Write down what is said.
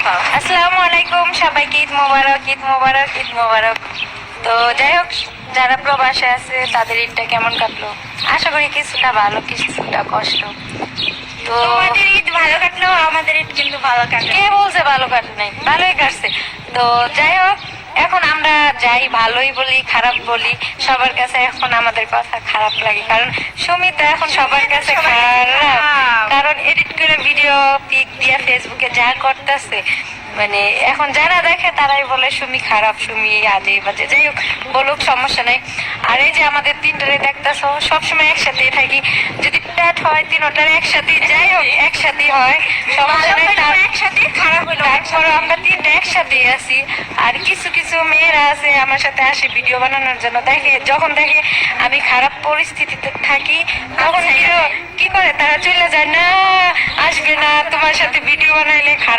দেখাও। আসসালামু আলাইকুম, সবাইকে ঈদ মোবারক, ঈদ মোবারক, ঈদ মোবারক। তো যাই হোক, যারা প্রবাসে আছে তাদের ঈদটা কেমন কাটলো? আশা করি কিছুটা ভালো, কিছুটা কষ্ট। তো তোমাদের ঈদ ভালো কাটলো, আমাদের ঈদ কিন্তু ভালো কাটলো। কে বলছে ভালো কাটে নাই? ভালোই কাটছে। তো যাই হোক, এখন আমরা যাই ভালোই বলি খারাপ বলি, সবার কাছে এখন আমাদের কথা খারাপ লাগে, কারণ সুমিতা এখন সবার কাছে খারাপ। কারণ এডিট করে ভিডিও পিক দিয়ে ফেসবুকে যা করতেছে, মানে এখন যারা দেখে তারাই বলে সুমি খারাপ, সুমি আজে বাজে। যাই হোক, বলুক, সমস্যা নাই। আর এই যে আমাদের তিনটারে দেখতেছো, সবসময় একসাথেই থাকি। যদি প্যাট হয় তিনটার একসাথে, যাই হোক একসাথেই হয়, সমস্যা নাই। একসাথে খারাপ হলো, তারপর আমরা তিনটা একসাথেই আছি। আর কিছু কিছু মেয়েরা আছে আমার সাথে আসে ভিডিও বানানোর জন্য, দেখে যখন দেখে আমি খারাপ পরিস্থিতিতে থাকি তখন কি করে তারা চলে যায়, না আসবে না, তোমার সাথে ভিডিও বানাইলে খারাপ